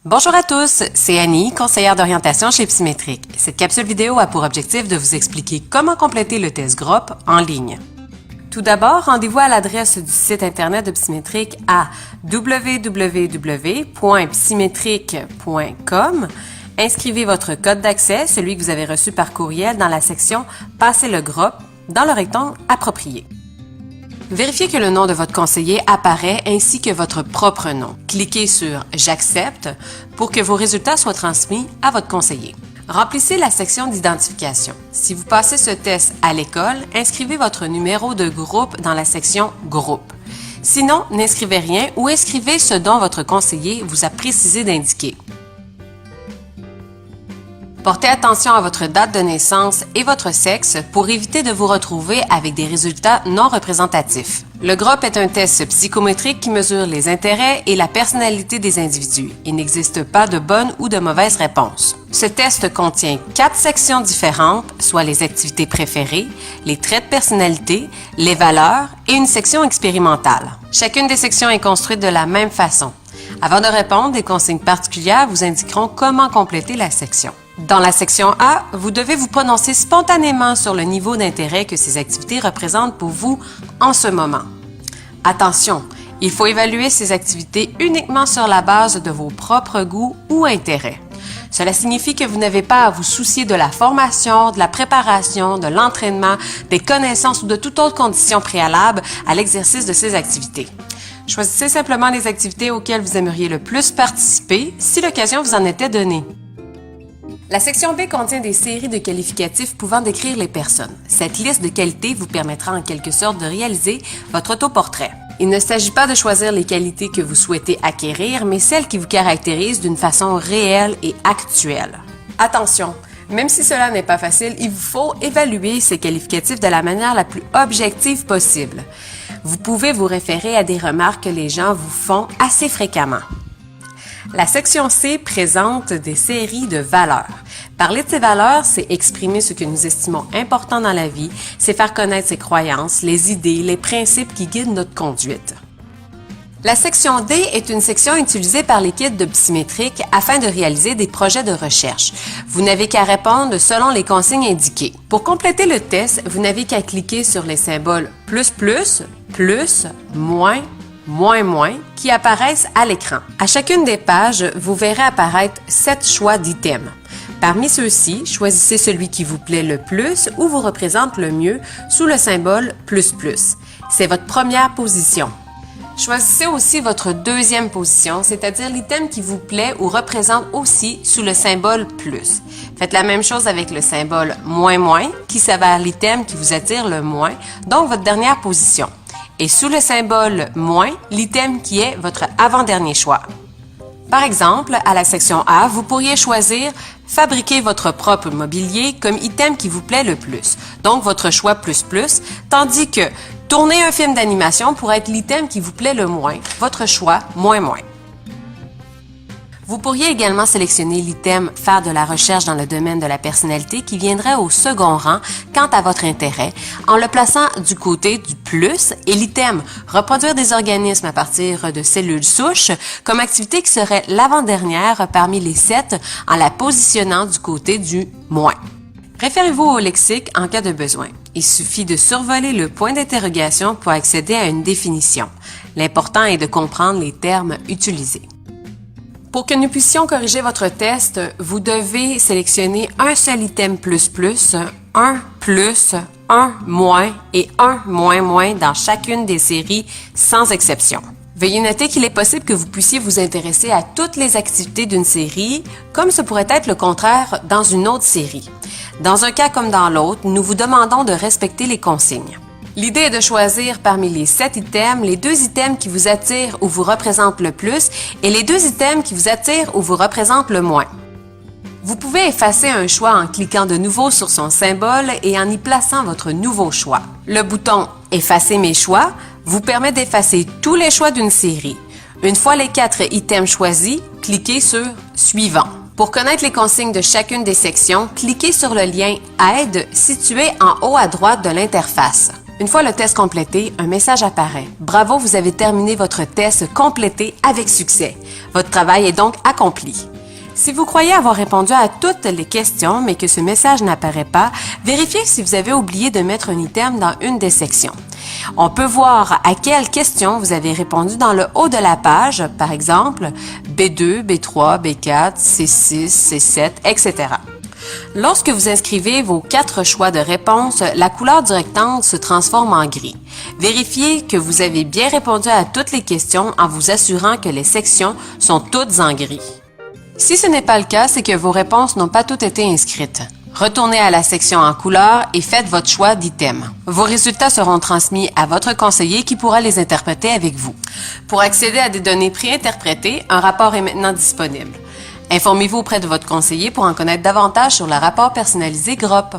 Bonjour à tous, c'est Annie, conseillère d'orientation chez Psymétrique. Cette capsule vidéo a pour objectif de vous expliquer comment compléter le test GROP en ligne. Tout d'abord, rendez-vous à l'adresse du site internet de Psymétrique à www.psymétrique.com. Inscrivez votre code d'accès, celui que vous avez reçu par courriel, dans la section « Passez le GROP » dans le rectangle approprié. Vérifiez que le nom de votre conseiller apparaît ainsi que votre propre nom. Cliquez sur « J'accepte » pour que vos résultats soient transmis à votre conseiller. Remplissez la section d'identification. Si vous passez ce test à l'école, inscrivez votre numéro de groupe dans la section « Groupe ». Sinon, n'inscrivez rien ou inscrivez ce dont votre conseiller vous a précisé d'indiquer. Portez attention à votre date de naissance et votre sexe pour éviter de vous retrouver avec des résultats non représentatifs. Le GROP est un test psychométrique qui mesure les intérêts et la personnalité des individus. Il n'existe pas de bonne ou de mauvaise réponse. Ce test contient 4 sections différentes, soit les activités préférées, les traits de personnalité, les valeurs et une section expérimentale. Chacune des sections est construite de la même façon. Avant de répondre, des consignes particulières vous indiqueront comment compléter la section. Dans la section A, vous devez vous prononcer spontanément sur le niveau d'intérêt que ces activités représentent pour vous en ce moment. Attention, il faut évaluer ces activités uniquement sur la base de vos propres goûts ou intérêts. Cela signifie que vous n'avez pas à vous soucier de la formation, de la préparation, de l'entraînement, des connaissances ou de toute autre condition préalable à l'exercice de ces activités. Choisissez simplement les activités auxquelles vous aimeriez le plus participer si l'occasion vous en était donnée. La section B contient des séries de qualificatifs pouvant décrire les personnes. Cette liste de qualités vous permettra en quelque sorte de réaliser votre autoportrait. Il ne s'agit pas de choisir les qualités que vous souhaitez acquérir, mais celles qui vous caractérisent d'une façon réelle et actuelle. Attention! Même si cela n'est pas facile, il vous faut évaluer ces qualificatifs de la manière la plus objective possible. Vous pouvez vous référer à des remarques que les gens vous font assez fréquemment. La section C présente des séries de valeurs. Parler de ces valeurs, c'est exprimer ce que nous estimons important dans la vie, c'est faire connaître ses croyances, les idées, les principes qui guident notre conduite. La section D est une section utilisée par l'équipe de Psymétrique afin de réaliser des projets de recherche. Vous n'avez qu'à répondre selon les consignes indiquées. Pour compléter le test, vous n'avez qu'à cliquer sur les symboles plus, moins, moins qui apparaissent à l'écran. À chacune des pages, vous verrez apparaître 7 choix d'items. Parmi ceux-ci, choisissez celui qui vous plaît le plus ou vous représente le mieux sous le symbole plus. C'est votre première position. Choisissez aussi votre deuxième position, c'est-à-dire l'item qui vous plaît ou représente aussi sous le symbole plus. Faites la même chose avec le symbole moins qui s'avère l'item qui vous attire le moins, donc votre dernière position. Et sous le symbole moins, l'item qui est votre avant-dernier choix. Par exemple, à la section A, vous pourriez choisir « Fabriquer votre propre mobilier » comme item qui vous plaît le plus, donc votre choix plus, tandis que « Tourner un film d'animation » pourrait être l'item qui vous plaît le moins, votre choix moins. Vous pourriez également sélectionner l'item « Faire de la recherche dans le domaine de la personnalité » qui viendrait au second rang quant à votre intérêt, en le plaçant du côté du plus et l'item « Reproduire des organismes à partir de cellules souches » comme activité qui serait l'avant-dernière parmi les 7 en la positionnant du côté du moins. Référez-vous au lexique en cas de besoin. Il suffit de survoler le point d'interrogation pour accéder à une définition. L'important est de comprendre les termes utilisés. Pour que nous puissions corriger votre test, vous devez sélectionner un seul item plus, un plus, un moins et un moins dans chacune des séries sans exception. Veuillez noter qu'il est possible que vous puissiez vous intéresser à toutes les activités d'une série, comme ce pourrait être le contraire dans une autre série. Dans un cas comme dans l'autre, nous vous demandons de respecter les consignes. L'idée est de choisir parmi les 7 items, les 2 items qui vous attirent ou vous représentent le plus et les 2 items qui vous attirent ou vous représentent le moins. Vous pouvez effacer un choix en cliquant de nouveau sur son symbole et en y plaçant votre nouveau choix. Le bouton « Effacer mes choix » vous permet d'effacer tous les choix d'une série. Une fois les 4 items choisis, cliquez sur « Suivant ». Pour connaître les consignes de chacune des sections, cliquez sur le lien « Aide » situé en haut à droite de l'interface. Une fois le test complété, un message apparaît. Bravo, vous avez terminé votre test complété avec succès. Votre travail est donc accompli. Si vous croyez avoir répondu à toutes les questions, mais que ce message n'apparaît pas, vérifiez si vous avez oublié de mettre un item dans une des sections. On peut voir à quelles questions vous avez répondu dans le haut de la page, par exemple B2, B3, B4, C6, C7, etc. Lorsque vous inscrivez vos 4 choix de réponse, la couleur du rectangle se transforme en gris. Vérifiez que vous avez bien répondu à toutes les questions en vous assurant que les sections sont toutes en gris. Si ce n'est pas le cas, c'est que vos réponses n'ont pas toutes été inscrites. Retournez à la section en couleur et faites votre choix d'item. Vos résultats seront transmis à votre conseiller qui pourra les interpréter avec vous. Pour accéder à des données préinterprétées, un rapport est maintenant disponible. Informez-vous auprès de votre conseiller pour en connaître davantage sur le rapport personnalisé GROP.